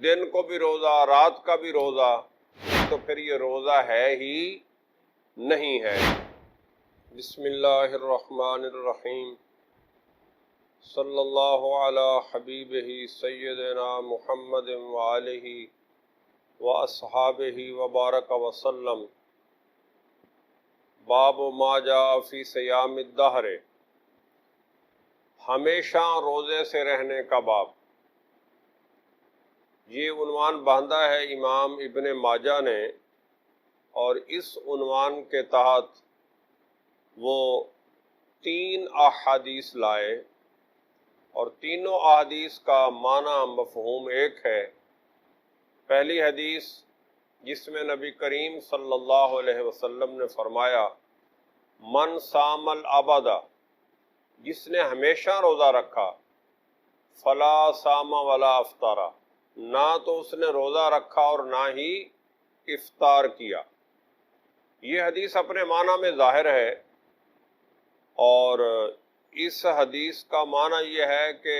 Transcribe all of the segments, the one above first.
دن کو بھی روزہ رات کا بھی روزہ، تو پھر یہ روزہ ہے ہی نہیں ہے۔ بسم اللہ الرحمن الرحیم، صلی اللہ علی حبیبہ سیدنا محمد وآلہ واصحابہ وبارک وسلم۔ باب ما جاء فی صیام الدہر، ہمیشہ روزے سے رہنے کا باب۔ یہ عنوان باندھا ہے امام ابن ماجہ نے، اور اس عنوان کے تحت وہ 3 احادیث لائے، اور تینوں احادیث کا معنی مفہوم ایک ہے۔ پہلی حدیث جس میں نبی کریم صلی اللہ علیہ وسلم نے فرمایا من صام الابد، جس نے ہمیشہ روزہ رکھا، فلا صام ولا افطر، نہ تو اس نے روزہ رکھا اور نہ ہی افطار کیا۔ یہ حدیث اپنے معنی میں ظاہر ہے، اور اس حدیث کا معنی یہ ہے کہ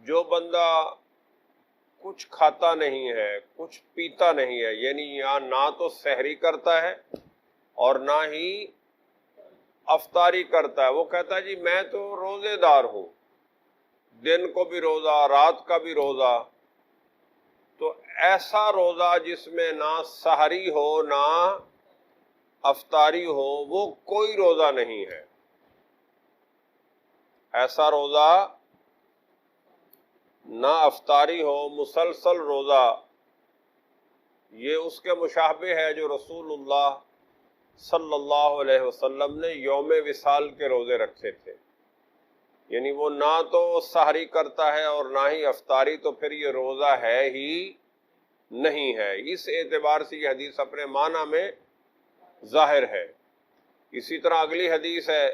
جو بندہ کچھ کھاتا نہیں ہے، کچھ پیتا نہیں ہے، یعنی یہاں نہ تو سحری کرتا ہے اور نہ ہی افطاری کرتا ہے، وہ کہتا ہے جی میں تو روزے دار ہوں، دن کو بھی روزہ رات کا بھی روزہ، تو ایسا روزہ جس میں نہ سحری ہو نہ افطاری ہو، وہ کوئی روزہ نہیں ہے۔ ایسا روزہ نہ افطاری ہو، مسلسل روزہ، یہ اس کے مشابہ ہے جو رسول اللہ صلی اللہ علیہ وسلم نے یوم وصال کے روزے رکھے تھے، یعنی وہ نہ تو سحری کرتا ہے اور نہ ہی افطاری، تو پھر یہ روزہ ہے ہی نہیں ہے۔ اس اعتبار سے یہ حدیث اپنے معنی میں ظاہر ہے۔ اسی طرح اگلی حدیث ہے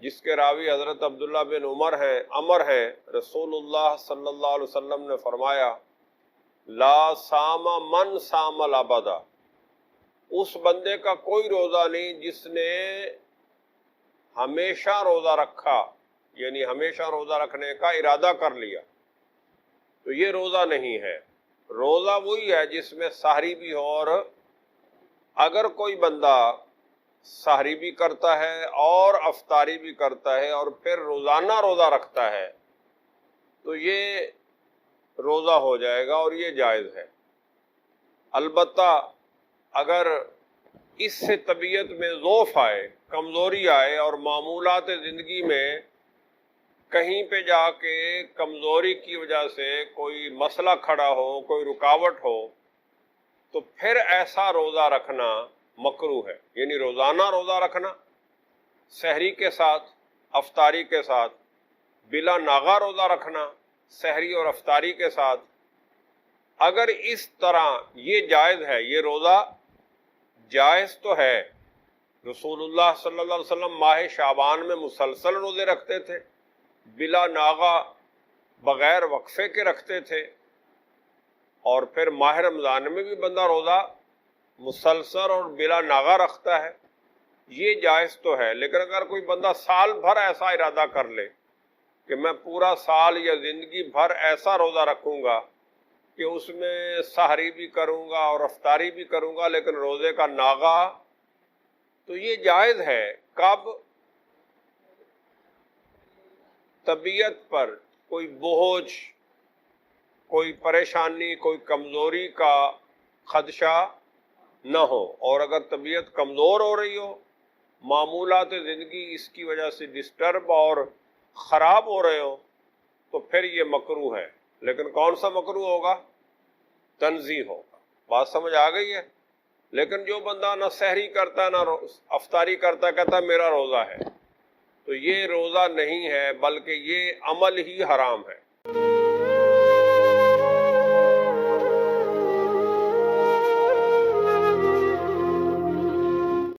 جس کے راوی حضرت عبداللہ بن عمر ہیں، رسول اللہ صلی اللہ علیہ وسلم نے فرمایا لا صام من صام الابد، اس بندے کا کوئی روزہ نہیں جس نے ہمیشہ روزہ رکھا، یعنی ہمیشہ روزہ رکھنے کا ارادہ کر لیا، تو یہ روزہ نہیں ہے۔ روزہ وہی ہے جس میں سحری بھی ہو، اور اگر کوئی بندہ سحری بھی کرتا ہے اور افطاری بھی کرتا ہے اور پھر روزانہ روزہ رکھتا ہے، تو یہ روزہ ہو جائے گا اور یہ جائز ہے۔ البتہ اگر اس سے طبیعت میں ضعف آئے، کمزوری آئے، اور معمولات زندگی میں کہیں پہ جا کے کمزوری کی وجہ سے کوئی مسئلہ کھڑا ہو، کوئی رکاوٹ ہو، تو پھر ایسا روزہ رکھنا مکروہ ہے، یعنی روزانہ روزہ رکھنا سحری کے ساتھ افطاری کے ساتھ، بلا ناغہ روزہ رکھنا سحری اور افطاری کے ساتھ، اگر اس طرح یہ جائز ہے، یہ روزہ جائز تو ہے۔ رسول اللہ صلی اللہ علیہ وسلم ماہ شعبان میں مسلسل روزے رکھتے تھے، بلا ناغہ بغیر وقفے کے رکھتے تھے، اور پھر ماہ رمضان میں بھی بندہ روزہ مسلسل اور بلا ناغہ رکھتا ہے، یہ جائز تو ہے۔ لیکن اگر کوئی بندہ سال بھر ایسا ارادہ کر لے کہ میں پورا سال یا زندگی بھر ایسا روزہ رکھوں گا کہ اس میں سحری بھی کروں گا اور افطاری بھی کروں گا لیکن روزے کا ناغہ، تو یہ جائز ہے۔ کب؟ طبیعت پر کوئی بوجھ، کوئی پریشانی، کوئی کمزوری کا خدشہ نہ ہو، اور اگر طبیعت کمزور ہو رہی ہو، معمولات زندگی اس کی وجہ سے ڈسٹرب اور خراب ہو رہے ہو، تو پھر یہ مکروہ ہے۔ لیکن کون سا مکروہ ہوگا؟ تنزیہ ہوگا۔ بات سمجھ آ گئی ہے؟ لیکن جو بندہ نہ سحری کرتا نہ افطاری کرتا، کہتا میرا روزہ ہے، تو یہ روزہ نہیں ہے، بلکہ یہ عمل ہی حرام ہے۔